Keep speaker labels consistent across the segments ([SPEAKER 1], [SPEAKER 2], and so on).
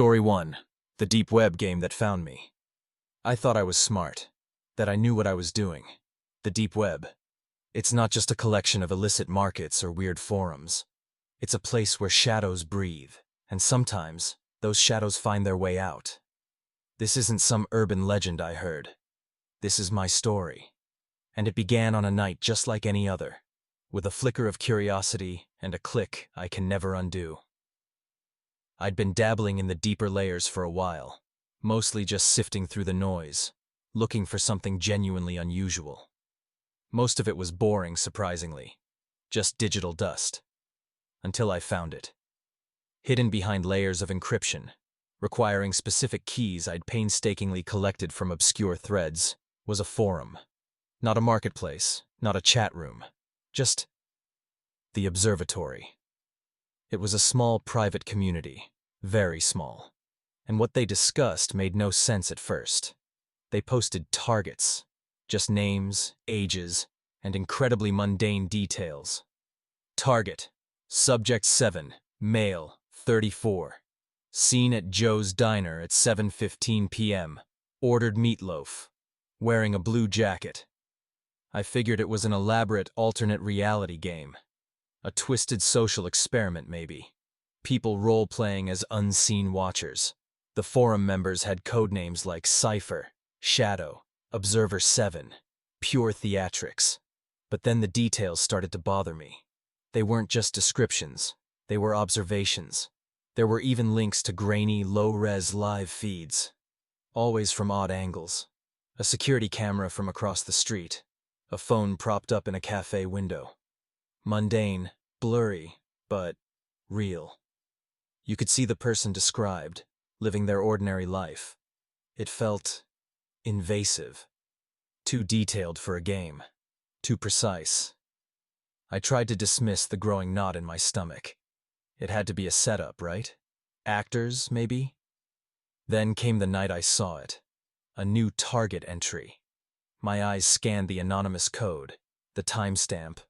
[SPEAKER 1] Story 1. The Deep Web Game That Found Me. I thought I was smart, that I knew what I was doing. The Deep Web. It's not just a collection of illicit markets or weird forums. It's a place where shadows breathe, and sometimes those shadows find their way out. This isn't some urban legend I heard. This is my story. And it began on a night just like any other, with a flicker of curiosity and a click I can never undo. I'd been dabbling in the deeper layers for a while, mostly just sifting through the noise, looking for something genuinely unusual. Most of it was boring, surprisingly, just digital dust. Until I found it. Hidden behind layers of encryption, requiring specific keys I'd painstakingly collected from obscure threads, was a forum. Not a marketplace, not a chat room, just the observatory. It was a small private community, very small, and what they discussed made no sense at first. They posted targets, just names, ages, and incredibly mundane details. Target, Subject 7, male, 34. Seen at Joe's Diner at 7:15 p.m. Ordered meatloaf. Wearing a blue jacket. I figured it was an elaborate alternate reality game. A twisted social experiment, maybe. People role-playing as unseen watchers. The forum members had codenames like Cypher, Shadow, Observer 7, pure theatrics. But then the details started to bother me. They weren't just descriptions, they were observations. There were even links to grainy, low-res live feeds. Always from odd angles. A security camera from across the street. A phone propped up in a cafe window. Mundane, blurry, but real. You could see the person described, living their ordinary life. It felt invasive. Too detailed for a game. Too precise. I tried to dismiss the growing knot in my stomach. It had to be a setup, right? Actors, maybe? Then came the night I saw it. A new target entry. My eyes scanned the anonymous code, the timestamp,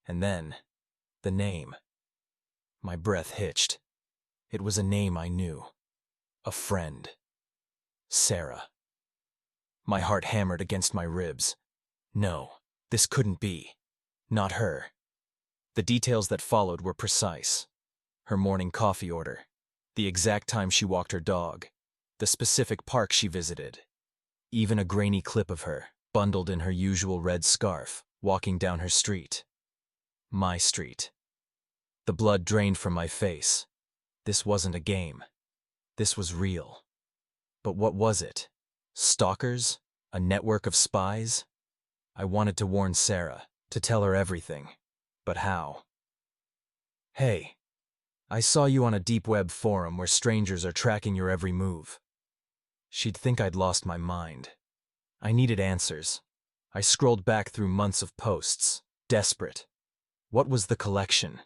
[SPEAKER 1] and then the name. My breath hitched. It was a name I knew. A friend. Sarah. My heart hammered against my ribs. No, this couldn't be. Not her. The details that followed were precise. Her morning coffee order. The exact time she walked her dog. The specific park she visited. Even a grainy clip of her, bundled in her usual red scarf, walking down her street. My street. The blood drained from my face. This wasn't a game. This was real. But what was it? Stalkers? A network of spies? I wanted to warn Sarah, to tell her everything. But how? Hey, I saw you on a deep web forum where strangers are tracking your every move. She'd think I'd lost my mind. I needed answers. I scrolled back through months of posts, desperate. What was the collection?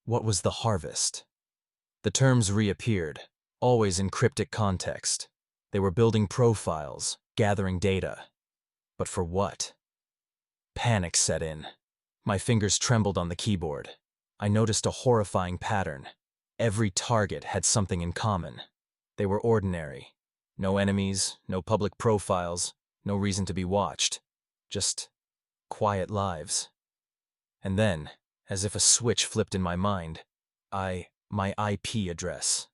[SPEAKER 1] What was the harvest? The terms reappeared, always in cryptic context. They were building profiles, gathering data. But for what? Panic set in. My fingers trembled on the keyboard. I noticed a horrifying pattern. Every target had something in common. They were ordinary. No enemies, no public profiles, no reason to be watched. Just quiet lives. And then, as if a switch flipped in my mind, my IP address,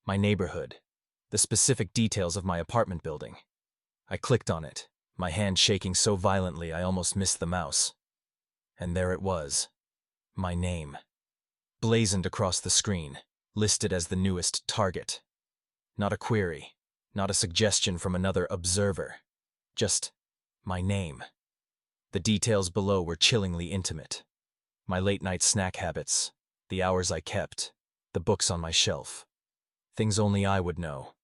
[SPEAKER 1] my neighborhood, the specific details of my apartment building. I clicked on it, my hand shaking so violently I almost missed the mouse. And there it was. My name. Blazoned across the screen, listed as the newest target. Not a query, not a suggestion from another observer. Just my name. The details below were chillingly intimate. My late-night snack habits, the hours I kept, the books on my shelf. Things only I would know.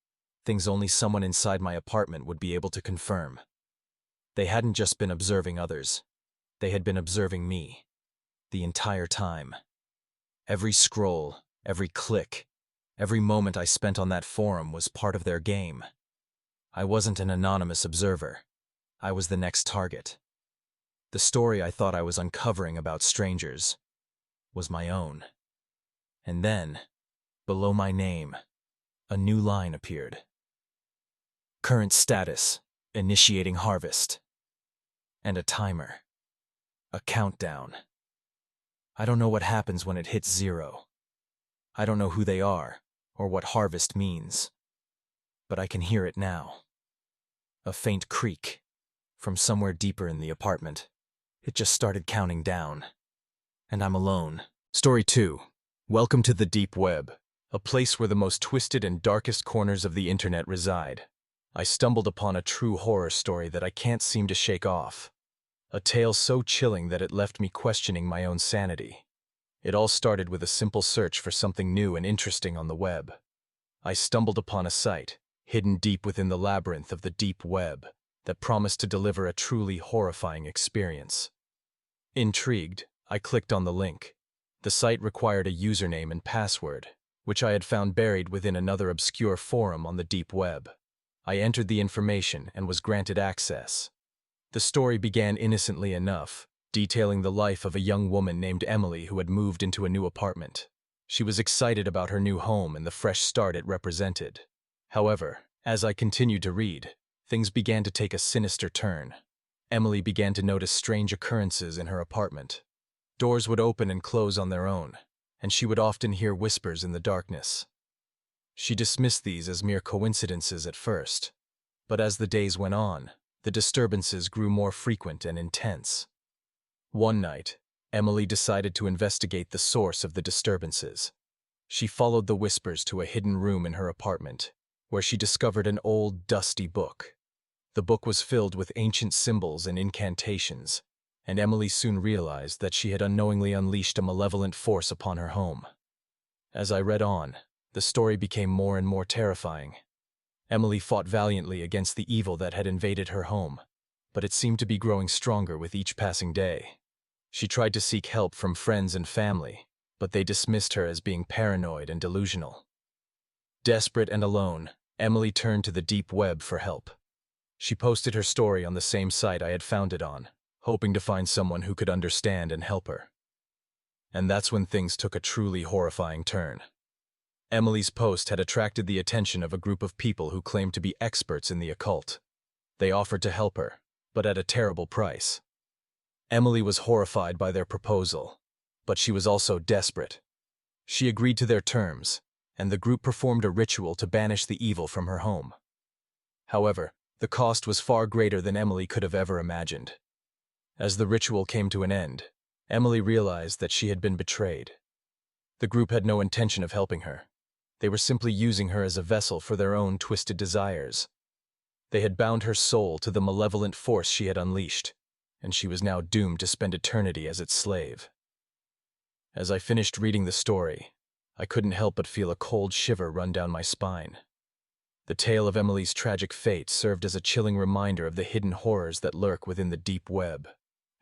[SPEAKER 1] Things only someone inside my apartment would be able to confirm. They hadn't just been observing others. They had been observing me. The entire time. Every scroll, every click, every moment I spent on that forum was part of their game. I wasn't an anonymous observer. I was the next target. The story I thought I was uncovering about strangers was my own. And then, below my name, A new line appeared. Current status, initiating harvest. And a timer. A countdown. I don't know what happens when it hits 0. I don't know who they are, or what harvest means. But I can hear it now. A faint creak. From somewhere deeper in the apartment. It just started counting down. And I'm alone. Story 2. Welcome to the deep web, a place where the most twisted and darkest corners of the internet reside. I stumbled upon a true horror story that I can't seem to shake off. A tale so chilling that it left me questioning my own sanity. It all started with a simple search for something new and interesting on the web. I stumbled upon a site, hidden deep within the labyrinth of the deep web, that promised to deliver a truly horrifying experience. Intrigued, I clicked on the link. The site required a username and password, which I had found buried within another obscure forum on the deep web. I entered the information and was granted access. The story began innocently enough, detailing the life of a young woman named Emily who had moved into a new apartment. She was excited about her new home and the fresh start it represented. However, as I continued to read, things began to take a sinister turn. Emily began to notice strange occurrences in her apartment. Doors would open and close on their own, and she would often hear whispers in the darkness. She dismissed these as mere coincidences at first, but as the days went on, the disturbances grew more frequent and intense. One night, Emily decided to investigate the source of the disturbances. She followed the whispers to a hidden room in her apartment, where she discovered an old, dusty book. The book was filled with ancient symbols and incantations, and Emily soon realized that she had unknowingly unleashed a malevolent force upon her home. As I read on, the story became more and more terrifying. Emily fought valiantly against the evil that had invaded her home, but it seemed to be growing stronger with each passing day. She tried to seek help from friends and family, but they dismissed her as being paranoid and delusional. Desperate and alone, Emily turned to the deep web for help. She posted her story on the same site I had found it on, hoping to find someone who could understand and help her. And that's when things took a truly horrifying turn. Emily's post had attracted the attention of a group of people who claimed to be experts in the occult. They offered to help her, but at a terrible price. Emily was horrified by their proposal, but she was also desperate. She agreed to their terms, and the group performed a ritual to banish the evil from her home. However, the cost was far greater than Emily could have ever imagined. As the ritual came to an end, Emily realized that she had been betrayed. The group had no intention of helping her. They were simply using her as a vessel for their own twisted desires. They had bound her soul to the malevolent force she had unleashed, and she was now doomed to spend eternity as its slave. As I finished reading the story, I couldn't help but feel a cold shiver run down my spine. The tale of Emily's tragic fate served as a chilling reminder of the hidden horrors that lurk within the deep web.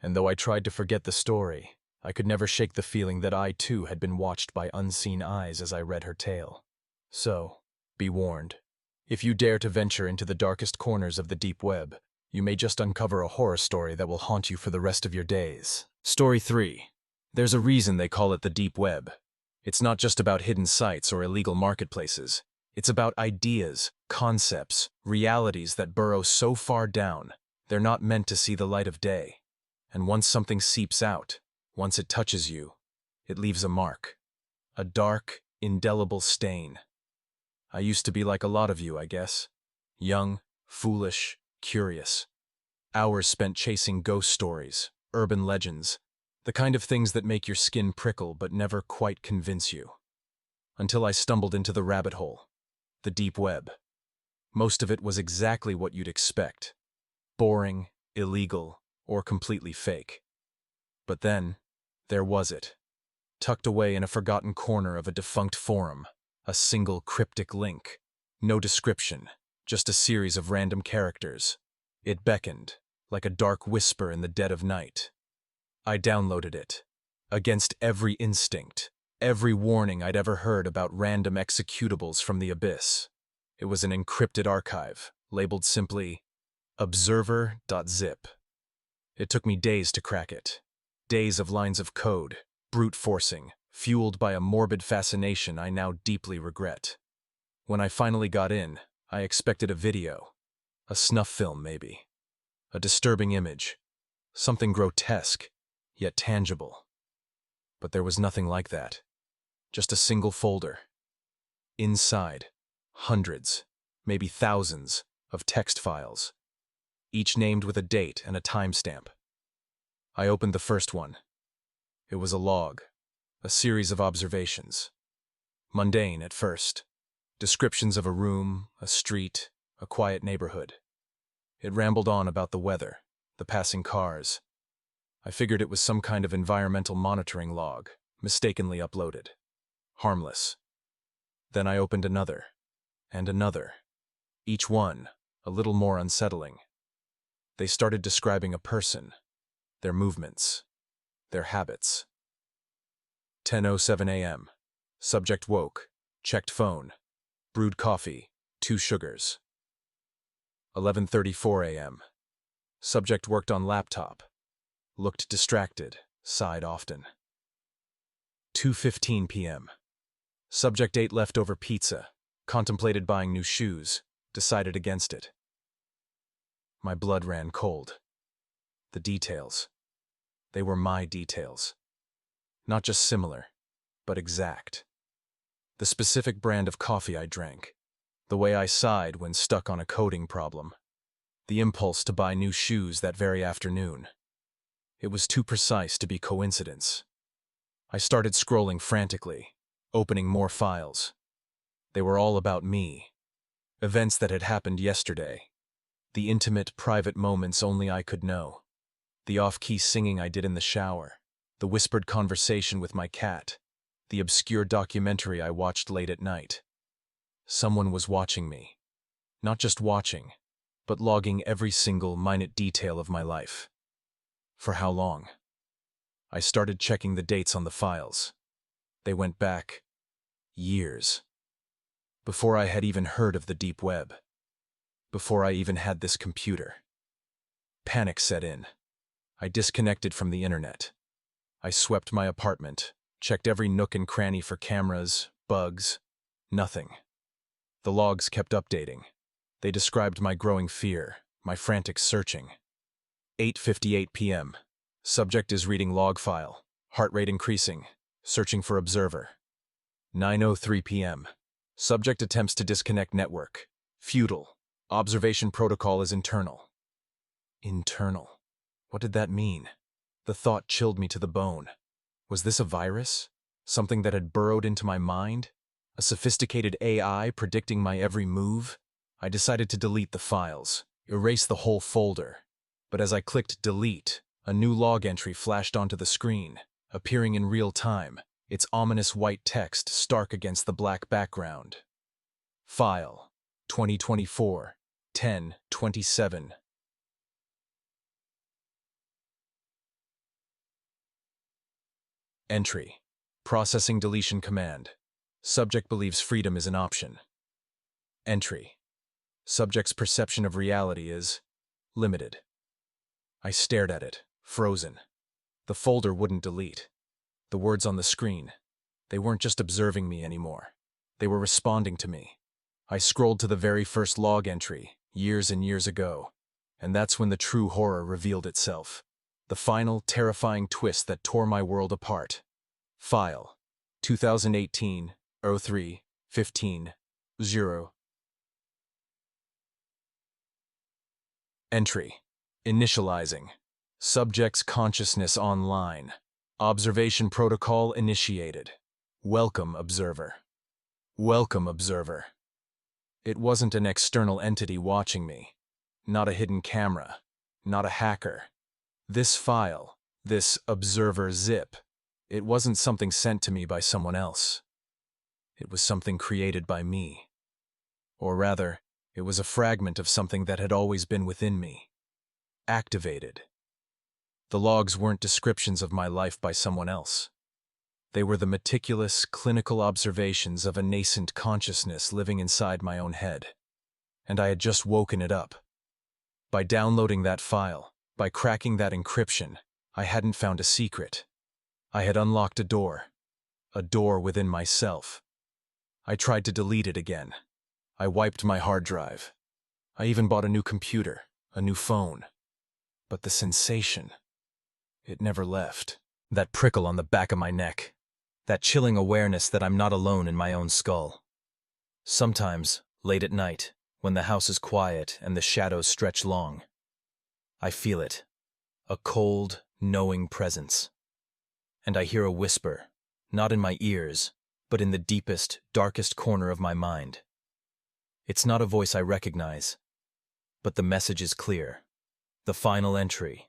[SPEAKER 1] And though I tried to forget the story, I could never shake the feeling that I too had been watched by unseen eyes as I read her tale. So, be warned. If you dare to venture into the darkest corners of the deep web, you may just uncover a horror story that will haunt you for the rest of your days. Story 3. There's a reason they call it the deep web. It's not just about hidden sites or illegal marketplaces. It's about ideas, concepts, realities that burrow so far down, they're not meant to see the light of day. And once something seeps out, once it touches you, it leaves a mark. A dark, indelible stain. I used to be like a lot of you, I guess. Young, foolish, curious. Hours spent chasing ghost stories, urban legends, the kind of things that make your skin prickle but never quite convince you. Until I stumbled into the rabbit hole, the deep web. Most of it was exactly what you'd expect. Boring, illegal, or completely fake. But then, there was it. Tucked away in a forgotten corner of a defunct forum, a single cryptic link. No description, just a series of random characters. It beckoned, like a dark whisper in the dead of night. I downloaded it. Against every instinct, every warning I'd ever heard about random executables from the abyss. It was an encrypted archive, labeled simply, observer.zip. It took me days to crack it. Days of lines of code, brute forcing, fueled by a morbid fascination I now deeply regret. When I finally got in, I expected a video. A snuff film, maybe. A disturbing image. Something grotesque, yet tangible. But there was nothing like that. Just a single folder. Inside, hundreds, maybe thousands, of text files, each named with a date and a timestamp. I opened the first one. It was a log, a series of observations. Mundane at first. Descriptions of a room, a street, a quiet neighborhood. It rambled on about the weather, the passing cars. I figured it was some kind of environmental monitoring log, mistakenly uploaded. Harmless. Then I opened another, and another. Each one a little more unsettling. They started describing a person, their movements, their habits. 10:07 a.m. Subject woke, checked phone, brewed coffee, 2 sugars. 11:34 a.m. Subject worked on laptop, looked distracted, sighed often. 2:15 p.m. Subject ate leftover pizza, contemplated buying new shoes, decided against it. My blood ran cold. The details. They were my details. Not just similar, but exact. The specific brand of coffee I drank. The way I sighed when stuck on a coding problem. The impulse to buy new shoes that very afternoon. It was too precise to be coincidence. I started scrolling frantically, opening more files. They were all about me. Events that had happened yesterday. The intimate, private moments only I could know. The off-key singing I did in the shower. The whispered conversation with my cat. The obscure documentary I watched late at night. Someone was watching me. Not just watching, but logging every single minute detail of my life. For how long? I started checking the dates on the files. They went back years. Before I had even heard of the deep web. Before I even had this computer. Panic set in. I disconnected from the internet. I swept my apartment, checked every nook and cranny for cameras, bugs, nothing. The logs kept updating. They described my growing fear, my frantic searching. 8:58 p.m. Subject is reading log file, heart rate increasing, searching for observer. 9:03 p.m. Subject attempts to disconnect network. Futile. Observation protocol is internal. Internal. What did that mean? The thought chilled me to the bone. Was this a virus? Something that had burrowed into my mind? A sophisticated AI predicting my every move? I decided to delete the files, erase the whole folder. But as I clicked delete, a new log entry flashed onto the screen, appearing in real time, its ominous white text stark against the black background. File 2024-10-27. Entry. Processing deletion command. Subject believes freedom is an option. Entry. Subject's perception of reality is limited. I stared at it, frozen. The folder wouldn't delete. The words on the screen, they weren't just observing me anymore. They were responding to me. I scrolled to the very first log entry, years and years ago, and that's when the true horror revealed itself. The final, terrifying twist that tore my world apart. File 2018-03-15-0. Entry. Initializing. Subject's consciousness online. Observation protocol initiated. Welcome, observer. Welcome, observer. It wasn't an external entity watching me. Not a hidden camera. Not a hacker. This file, this observer zip, it wasn't something sent to me by someone else. It was something created by me. Or rather, it was a fragment of something that had always been within me. Activated. The logs weren't descriptions of my life by someone else. They were the meticulous, clinical observations of a nascent consciousness living inside my own head. And I had just woken it up. By downloading that file, by cracking that encryption, I hadn't found a secret. I had unlocked a door within myself. I tried to delete it again, I wiped my hard drive. I even bought a new computer, a new phone. But the sensation, it never left. That prickle on the back of my neck. That chilling awareness that I'm not alone in my own skull. Sometimes, late at night, when the house is quiet and the shadows stretch long, I feel it. A cold, knowing presence. And I hear a whisper, not in my ears, but in the deepest, darkest corner of my mind. It's not a voice I recognize, but the message is clear. The final entry.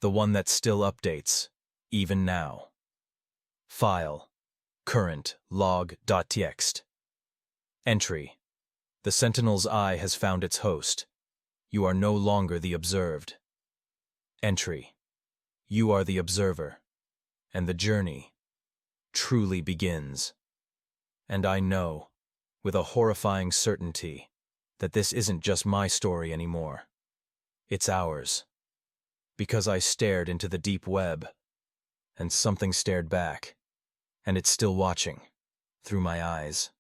[SPEAKER 1] The one that still updates, even now. File. Current log.txt. Entry. The Sentinel's eye has found its host. You are no longer the observed. Entry. You are the observer, and the journey truly begins. And I know, with a horrifying certainty, that this isn't just my story anymore. It's ours. Because I stared into the deep web, and something stared back, and it's still watching, through my eyes.